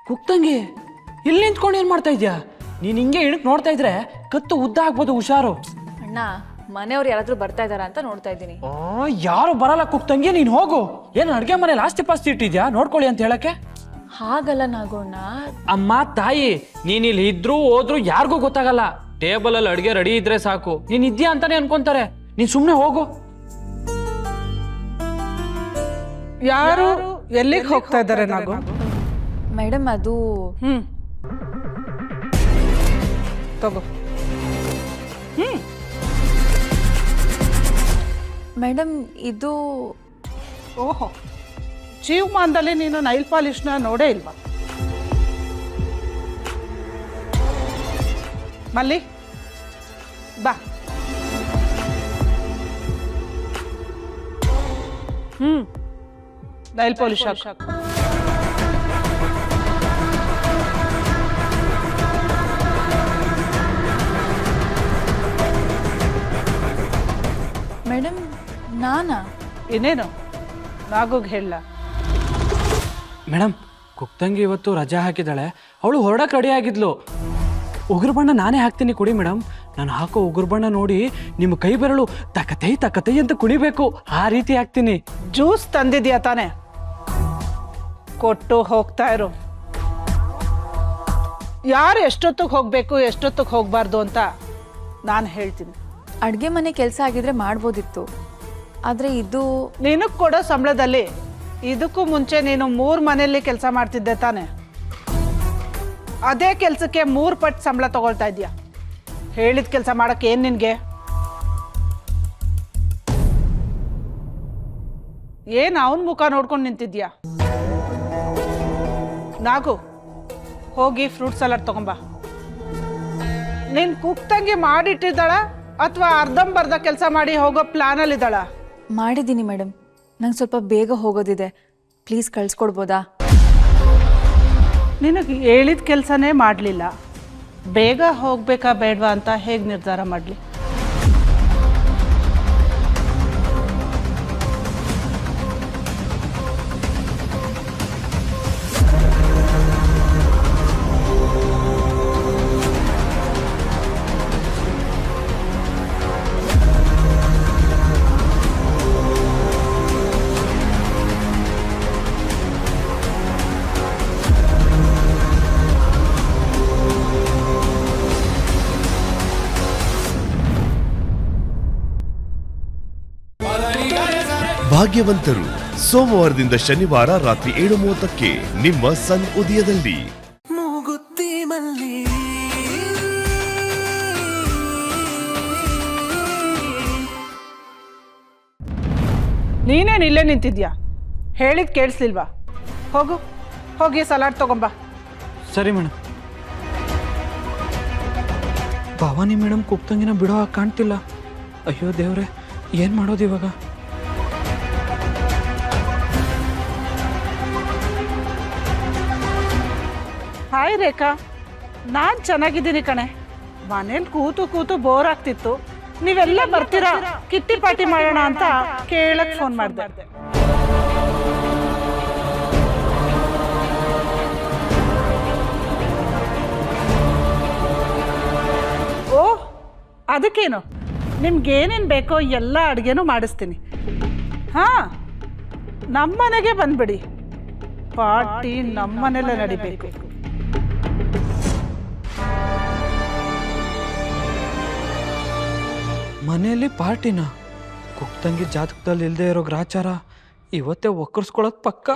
ಕುಕ್ತಂಗಿ ಇಲ್ಲಿ ನಿಂತ್ಕೊಂಡು ಏನು ಮಾಡ್ತಾ ಇದ್ಯಾ? ನೀನು ಹಿಂಗೆ ಇಣಕ್ ನೋಡ್ತಾ ಇದ್ರೆ ಕತ್ತು ಉದ್ದ ಆಗ್ಬೋದು, ಹುಷಾರು. ಅಣ್ಣ, ಮನೆಯವ್ರು ಯಾರಾದ್ರೂ ಬರ್ತಾ ಇದಾರ ಅಂತ ನೋಡ್ತಾ ಇದ್ದೀನಿ. ಯಾರು ಬರಲ್ಲ ಕುಕ್ತಂಗಿ, ನೀನು ಹೋಗು. ಏನು ಅಡುಗೆ ಮನೇಲಿ ಆಸ್ತಿ ಪಾಸ್ತಿ ಇಟ್ಟಿದ್ಯಾ ನೋಡ್ಕೊಳ್ಳಿ ಅಂತ ಹೇಳಕ್ಕೆ? ಹಾಗಲ್ಲ ನಾಗೋಣ. ಅಮ್ಮ ತಾಯಿ, ನೀನಿಲ್ಲಿ ಇದ್ರು ಹೋದ್ರು ಯಾರಿಗೂ ಗೊತ್ತಾಗಲ್ಲ. ಟೇಬಲ್ ಅಲ್ಲಿ ಅಡುಗೆ ರೆಡಿ ಇದ್ರೆ ಸಾಕು, ನೀನ್ ಇದ್ಯಾ ಅಂತಾನೆ ಅನ್ಕೊಂತಾರೆ. ನೀನ್ ಸುಮ್ನೆ ಹೋಗು. ಯಾರು ಎಲ್ಲಿಗೆ ಹೋಗ್ತಾ ಇದ್ದಾರೆ ನಾಗು? ಮೇಡಮ್ ಅದು ತಗೋ. ಮೇಡಮ್ ಇದು ಓಹೋ, ಜೀವಮಾನದಲ್ಲಿ ನೀನು ನೈಲ್ ಪಾಲಿಶ್ನ ನೋಡೇ ಇಲ್ವಾ? ಮಲ್ಲಿ ಬಾ. ನೈಲ್ ಪಾಲಿಶ್ ಹಾಕು. ಮೇಡಮ್ ನಾನಾ? ಇನ್ನೇನು ನಾಗೋಗ್ ಹೇಳ. ಮೇಡಮ್, ಕುಕ್ತಂಗಿ ಇವತ್ತು ರಜಾ ಹಾಕಿದಾಳೆ. ಅವಳು ಹೊರಡಕ್ಕೆ ರೆಡಿ ಆಗಿದ್ಲು. ಉಗುರು ಬಣ್ಣ ನಾನೇ ಹಾಕ್ತೀನಿ, ಕುಡಿ ಮೇಡಮ್. ನಾನು ಹಾಕೋ ಉಗುರು ಬಣ್ಣ ನೋಡಿ ನಿಮ್ಮ ಕೈ ಬೆರಳು ತಕತೈ ತಕತೈ ಅಂತ ಕುಡಿಬೇಕು, ಆ ರೀತಿ ಹಾಕ್ತೀನಿ. ಜ್ಯೂಸ್ ತಂದಿದ್ಯಾ ತಾನೆ? ಕೊಟ್ಟು ಹೋಗ್ತಾ ಇರು. ಯಾರು ಎಷ್ಟೊತ್ತಿಗೆ ಹೋಗ್ಬೇಕು ಎಷ್ಟೊತ್ತಿಗೆ ಹೋಗ್ಬಾರ್ದು ಅಂತ ನಾನು ಹೇಳ್ತೀನಿ. ಅಡುಗೆ ಮನೆ ಕೆಲಸ ಆಗಿದ್ರೆ ಮಾಡ್ಬೋದಿತ್ತು, ಆದರೆ ಇದು ನಿನಗೆ ಕೊಡೋ ಸಂಬಳದಲ್ಲಿ ಇದಕ್ಕೂ ಮುಂಚೆ ನೀನು 3 ಮನೆಯಲ್ಲಿ ಕೆಲಸ ಮಾಡ್ತಿದ್ದೆ ತಾನೆ? ಅದೇ ಕೆಲಸಕ್ಕೆ 3 ಪಟ್ಟು ಸಂಬಳ ತಗೊಳ್ತಾ ಇದೆಯಾ? ಹೇಳಿದ ಕೆಲಸ ಮಾಡೋಕ್ಕೆ ಏನು ನಿನಗೆ? ಏನು ಅವನ ಮುಖ ನೋಡ್ಕೊಂಡು ನಿಂತಿದ್ಯಾ? ನಾಗು, ಹೋಗಿ ಫ್ರೂಟ್ ಸಲಾಡ್ ತಗೊಂಬ. ನೀನು ಕುಕ್ತಂಗಿ ಮಾಡಿಟ್ಟಿದ್ದಾಳ ಅಥವಾ ಅರ್ಧಂಬರ್ಧ ಕೆಲಸ ಮಾಡಿ ಹೋಗೋ ಪ್ಲಾನಲ್ಲಿದ್ದಾಳ? ಮಾಡಿದ್ದೀನಿ ಮೇಡಮ್. ನಂಗೆ ಸ್ವಲ್ಪ ಬೇಗ ಹೋಗೋದಿದೆ, ಪ್ಲೀಸ್ ಕಳಿಸ್ಕೊಡ್ಬೋದಾ? ನಿನಗೆ ಹೇಳಿದ ಕೆಲಸನೇ ಮಾಡಲಿಲ್ಲ, ಬೇಗ ಹೋಗ್ಬೇಕಾ ಬೇಡವಾ ಅಂತ ಹೇಗೆ ನಿರ್ಧಾರ ಮಾಡಲಿ? ಭಾಗ್ಯವಂತರು ಸೋಮವಾರದಿಂದ ಶನಿವಾರ ರಾತ್ರಿ 7:30ಕ್ಕೆ ನಿಮ್ಮ ಸನ್ ಉದಯದಲ್ಲಿ. ನೀನೇನು ಇಲ್ಲೇ ನಿಂತಿದ್ಯಾ? ಹೇಳಿದ್ ಕೇಳಿಸ್ಲಿಲ್ವಾ? ಹೋಗು, ಹೋಗಿ ಸಲಾಡ್ ತಗೊಂಬ. ಸರಿ ಮೇಡಮ್. ಭವಾನಿ ಮೇಡಮ್ ಕುಕ್ತಂಗಿನ ಬಿಡೋ ಹಾಗೆ ಕಾಣ್ತಿಲ್ಲ. ಅಯ್ಯೋ ದೇವ್ರೆ, ಏನು ಮಾಡೋದು ಇವಾಗ? ಹಾಯ್ ರೇಖಾ, ನಾನು ಚೆನ್ನಾಗಿದ್ದೀನಿ ಕಣೆ. ಮನೇಲಿ ಕೂತು ಕೂತು ಬೋರ್ ಆಗ್ತಿತ್ತು. ನೀವೆಲ್ಲ ಬರ್ತೀರಾ, ಕಿಟ್ಟಿ ಪಾರ್ಟಿ ಮಾಡೋಣ ಅಂತ ಕೇಳಕ್ ಫೋನ್ ಮಾಡಿದೆ. ಓ, ಅದಕ್ಕೇನು, ನಿಮ್ಗೇನೇನು ಬೇಕೋ ಎಲ್ಲ ಅಡುಗೆನೂ ಮಾಡಿಸ್ತೀನಿ. ಹಾಂ, ನಮ್ಮನೆಗೆ ಬಂದ್ಬಿಡಿ. ಪಾರ್ಟಿ ನಮ್ಮನೆಲ್ಲೇ ನಡಿಬೇಕು. ಮನೆಯಲ್ಲಿ ಪಾರ್ಟಿನ? ಕುಕ್ತಂಗಿ ಜಾತಕದಲ್ಲಿ ಇಲ್ಲದೆ ಇರೋ ಗ್ರಾಚಾರ ಇವತ್ತೇ ಒಕ್ಕರ್ಸ್ಕೊಳ್ಳೋದು ಪಕ್ಕ.